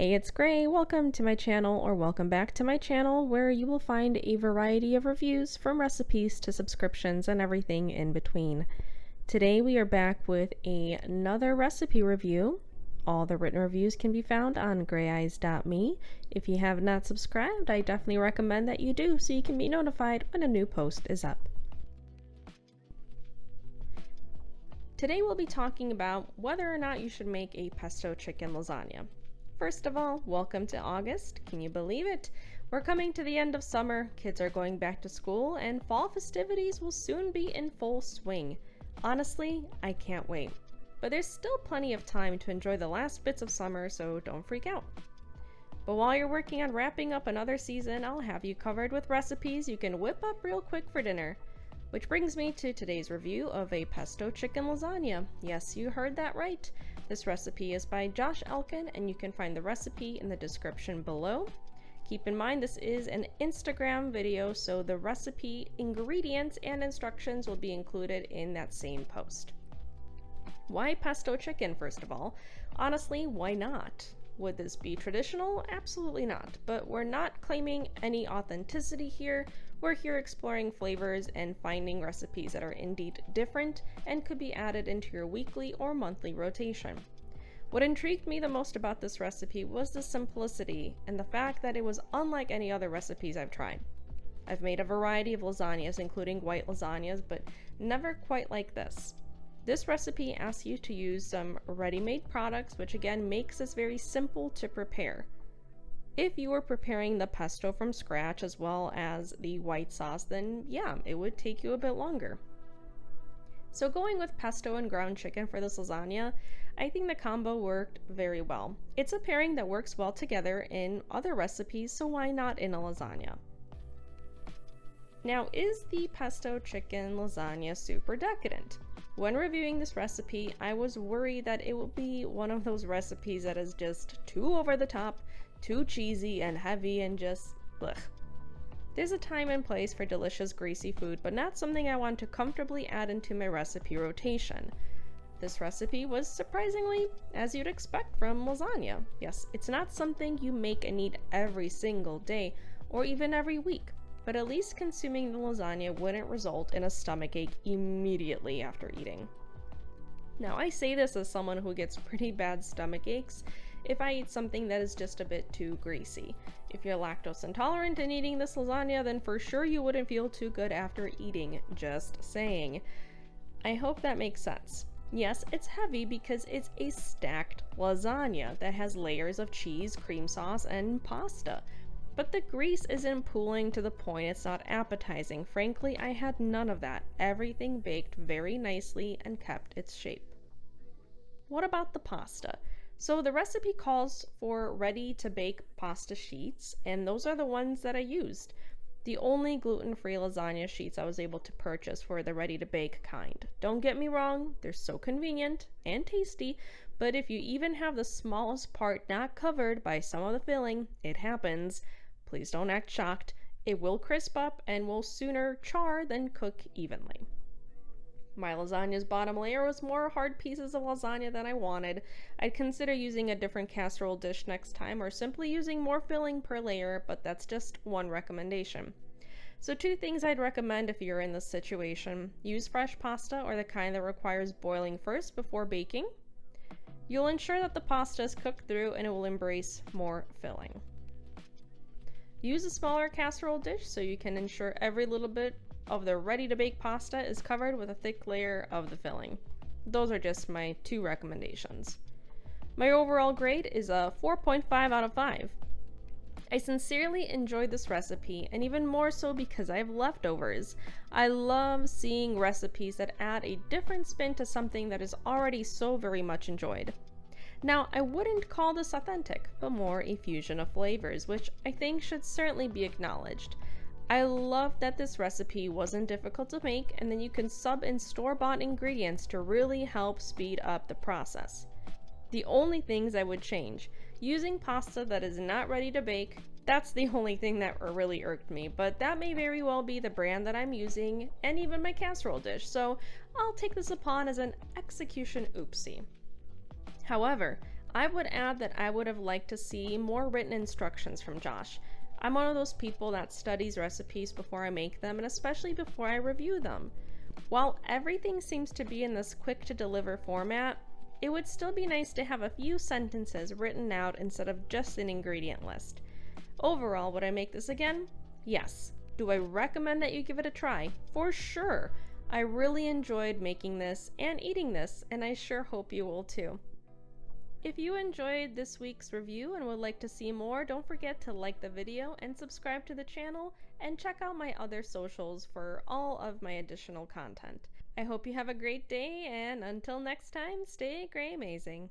Hey, it's Gray. Welcome to my channel, or welcome back to my channel, where you will find a variety of reviews from recipes to subscriptions and everything in between. Today we are back with another recipe review. All the written reviews can be found on grayeyes.me. If you have not subscribed, I definitely recommend that you do so you can be notified when a new post is up. Today we'll be talking about whether or not you should make a pesto chicken lasagna. First of all, welcome to August. Can you believe it? We're coming to the end of summer, kids are going back to school, and fall festivities will soon be in full swing. Honestly, I can't wait. But there's still plenty of time to enjoy the last bits of summer, so don't freak out. But while you're working on wrapping up another season, I'll have you covered with recipes you can whip up real quick for dinner. Which brings me to today's review of a pesto chicken lasagna. Yes, you heard that right. This recipe is by Josh Elkin, and you can find the recipe in the description below. Keep in mind this is an Instagram video, so the recipe, ingredients, and instructions will be included in that same post. Why pesto chicken, first of all? Honestly, why not? Would this be traditional? Absolutely not. But we're not claiming any authenticity here. We're here exploring flavors and finding recipes that are indeed different and could be added into your weekly or monthly rotation. What intrigued me the most about this recipe was the simplicity and the fact that it was unlike any other recipes I've tried. I've made a variety of lasagnas, including white lasagnas, but never quite like this. This recipe asks you to use some ready-made products, which again makes this very simple to prepare. If you were preparing the pesto from scratch as well as the white sauce, then yeah, it would take you a bit longer. So going with pesto and ground chicken for this lasagna, I think the combo worked very well. It's a pairing that works well together in other recipes, so why not in a lasagna? Now, is the pesto chicken lasagna super decadent? When reviewing this recipe, I was worried that it would be one of those recipes that is just too over the top, too cheesy and heavy and just blech. There's a time and place for delicious greasy food, but not something I want to comfortably add into my recipe rotation. This recipe was surprisingly as you'd expect from lasagna. Yes, it's not something you make and eat every single day or even every week, but at least consuming the lasagna wouldn't result in a stomachache immediately after eating. Now, I say this as someone who gets pretty bad stomach aches if I eat something that is just a bit too greasy. If you're lactose intolerant and eating this lasagna, then for sure you wouldn't feel too good after eating, just saying. I hope that makes sense. Yes, it's heavy because it's a stacked lasagna that has layers of cheese, cream sauce, and pasta. But the grease isn't pooling to the point it's not appetizing. Frankly, I had none of that. Everything baked very nicely and kept its shape. What about the pasta? So the recipe calls for ready-to-bake pasta sheets, and those are the ones that I used. The only gluten-free lasagna sheets I was able to purchase were the ready-to-bake kind. Don't get me wrong, they're so convenient and tasty, but if you even have the smallest part not covered by some of the filling, it happens. Please don't act shocked. It will crisp up and will sooner char than cook evenly. My lasagna's bottom layer was more hard pieces of lasagna than I wanted. I'd consider using a different casserole dish next time or simply using more filling per layer, but that's just one recommendation. So 2 things I'd recommend if you're in this situation. Use fresh pasta or the kind that requires boiling first before baking. You'll ensure that the pasta is cooked through and it will embrace more filling. Use a smaller casserole dish so you can ensure every little bit of the ready-to-bake pasta is covered with a thick layer of the filling. Those are just my 2 recommendations. My overall grade is a 4.5 out of 5. I sincerely enjoyed this recipe, and even more so because I have leftovers. I love seeing recipes that add a different spin to something that is already so very much enjoyed. Now, I wouldn't call this authentic, but more a fusion of flavors, which I think should certainly be acknowledged. I love that this recipe wasn't difficult to make, and then you can sub in store-bought ingredients to really help speed up the process. The only things I would change: using pasta that is not ready to bake. That's the only thing that really irked me, but that may very well be the brand that I'm using, and even my casserole dish, so I'll take this upon as an execution oopsie. However, I would add that I would have liked to see more written instructions from Josh. I'm one of those people that studies recipes before I make them, and especially before I review them. While everything seems to be in this quick to deliver format, it would still be nice to have a few sentences written out instead of just an ingredient list. Overall, would I make this again? Yes. Do I recommend that you give it a try? For sure. I really enjoyed making this and eating this, and I sure hope you will too. If you enjoyed this week's review and would like to see more, don't forget to like the video and subscribe to the channel, and check out my other socials for all of my additional content. I hope you have a great day, and until next time, stay gray amazing.